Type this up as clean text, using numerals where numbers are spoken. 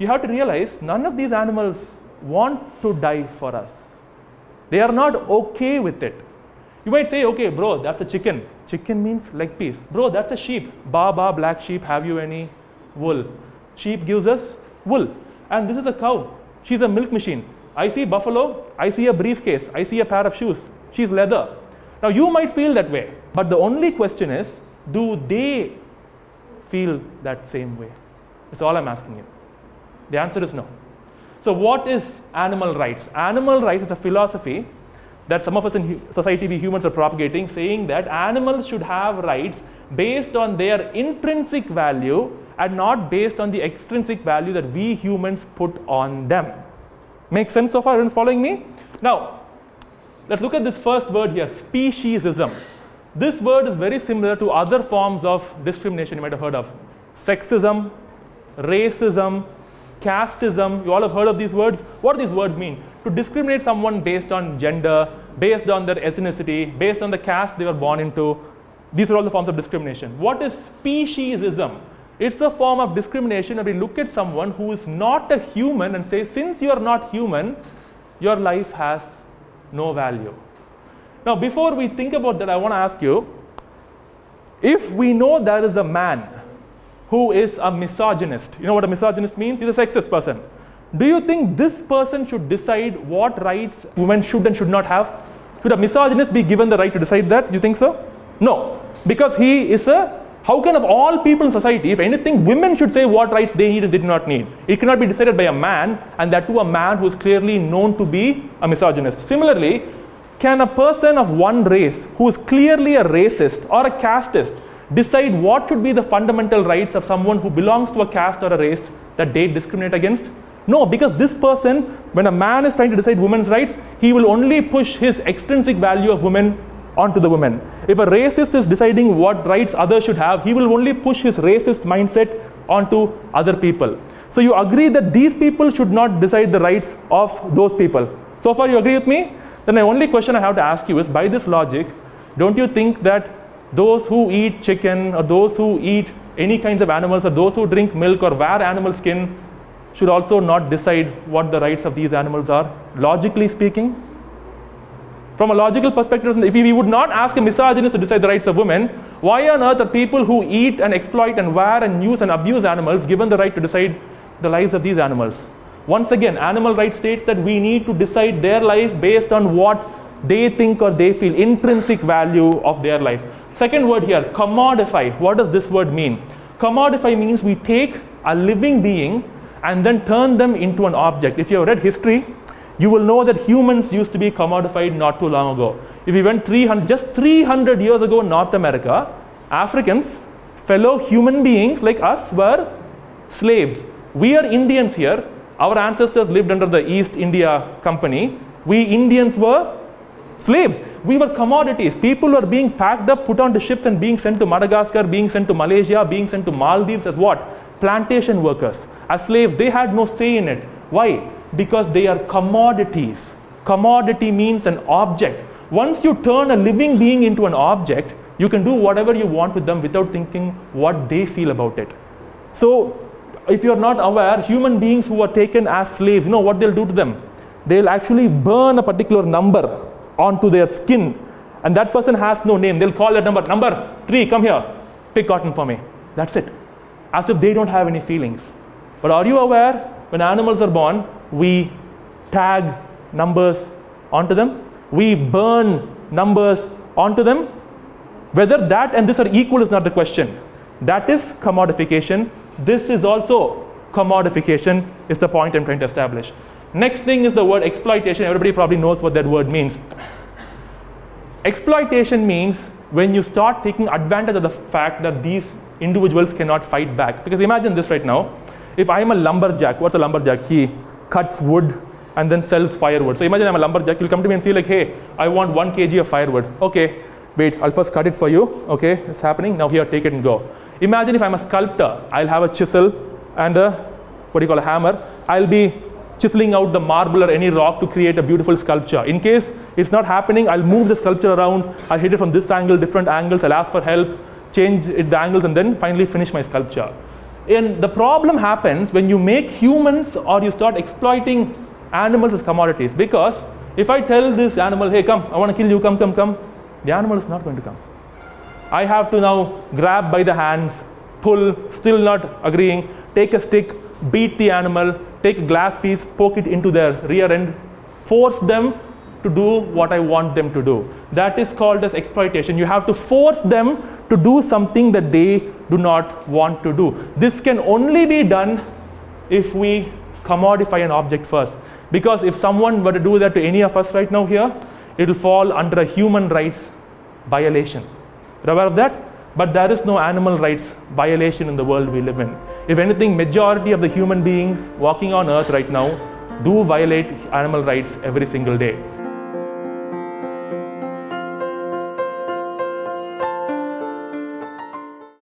you have to realize none of these animals want to die for us. They are not okay with it. You might say, okay, bro, that's a chicken. Chicken means leg piece. Bro, that's a sheep. Ba, ba, black sheep, have you any wool? Sheep gives us wool. And this is a cow. She's a milk machine. I see buffalo, I see a briefcase, I see a pair of shoes. She's leather. Now you might feel that way. But the only question is, do they feel that same way? That's all I'm asking you. The answer is no. So what is animal rights? Animal rights is a philosophy that some of us in society, we humans, are propagating, saying that animals should have rights based on their intrinsic value and not based on the extrinsic value that we humans put on them. Make sense so far? Everyone's following me? Now, let's look at this first word here, speciesism. This word is very similar to other forms of discrimination you might have heard of. Sexism, racism, casteism. You all have heard of these words? What do these words mean? To discriminate someone based on gender, based on their ethnicity, based on the caste they were born into. These are all the forms of discrimination. What is speciesism? It's a form of discrimination where we look at someone who is not a human and say, since you are not human, your life has no value. Now, before we think about that, I want to ask you, if we know there is a man who is a misogynist, you know what a misogynist means? He's a sexist person. Do you think this person should decide what rights women should and should not have? Should a misogynist be given the right to decide that? You think so? No. Because he is a, how can of all people in society, if anything, women should say what rights they need and did not need. It cannot be decided by a man, and that too a man who is clearly known to be a misogynist. Similarly, can a person of one race who is clearly a racist or a casteist decide what should be the fundamental rights of someone who belongs to a caste or a race that they discriminate against? No, because this person, when a man is trying to decide women's rights, he will only push his extrinsic value of women onto the women. If a racist is deciding what rights others should have, he will only push his racist mindset onto other people. So you agree that these people should not decide the rights of those people. So far you agree with me? Then the only question I have to ask you is, by this logic, don't you think that those who eat chicken or those who eat any kinds of animals or those who drink milk or wear animal skin should also not decide what the rights of these animals are, logically speaking? From a logical perspective, if we would not ask a misogynist to decide the rights of women, why on earth are people who eat and exploit and wear and use and abuse animals given the right to decide the lives of these animals? Once again, animal rights states that we need to decide their life based on what they think or they feel, intrinsic value of their life. Second word here, commodify. What does this word mean? Commodify means we take a living being and then turn them into an object. If you have read history, you will know that humans used to be commodified not too long ago. If we went just 300 years ago in North America, Africans, fellow human beings like us, were slaves. We are Indians here. Our ancestors lived under the East India Company. We Indians were slaves. We were commodities. People were being packed up, put onto ships and being sent to Madagascar, being sent to Malaysia, being sent to Maldives as what? Plantation workers. As slaves, they had no say in it. Why? Because they are commodities. Commodity means an object. Once you turn a living being into an object, you can do whatever you want with them without thinking what they feel about it. So, if you're not aware, human beings who are taken as slaves, you know what they'll do to them? They'll actually burn a particular number onto their skin, and that person has no name. They'll call that number, number 3, come here, pick cotton for me. That's it. As if they don't have any feelings. But are you aware, when animals are born, we tag numbers onto them? We burn numbers onto them? Whether that and this are equal is not the question. That is commodification. This is also commodification, is the point I'm trying to establish. Next thing is the word exploitation. Everybody probably knows what that word means. Exploitation means when you start taking advantage of the fact that these individuals cannot fight back. Because imagine this right now. If I'm a lumberjack, what's a lumberjack? He cuts wood and then sells firewood. So imagine I'm a lumberjack. You'll come to me and say like, hey, I want 1 kg of firewood. Okay, wait, I'll first cut it for you. Okay, it's happening. Now here, take it and go. Imagine if I'm a sculptor. I'll have a chisel and a hammer. I'll be chiseling out the marble or any rock to create a beautiful sculpture. In case it's not happening, I'll move the sculpture around. I'll hit it from this angle, different angles. I'll ask for help, change the angles, and then finally finish my sculpture. And the problem happens when you make humans or you start exploiting animals as commodities. Because if I tell this animal, hey, come, I want to kill you, come, come, come, the animal is not going to come. I have to now grab by the hands, pull, still not agreeing, take a stick, beat the animal, take a glass piece, poke it into their rear end, force them to do what I want them to do. That is called as exploitation. You have to force them to do something that they do not want to do. This can only be done if we commodify an object first. Because if someone were to do that to any of us right now here, it will fall under a human rights violation. You're aware of that? But there is no animal rights violation in the world we live in. If anything, majority of the human beings walking on earth right now do violate animal rights every single day.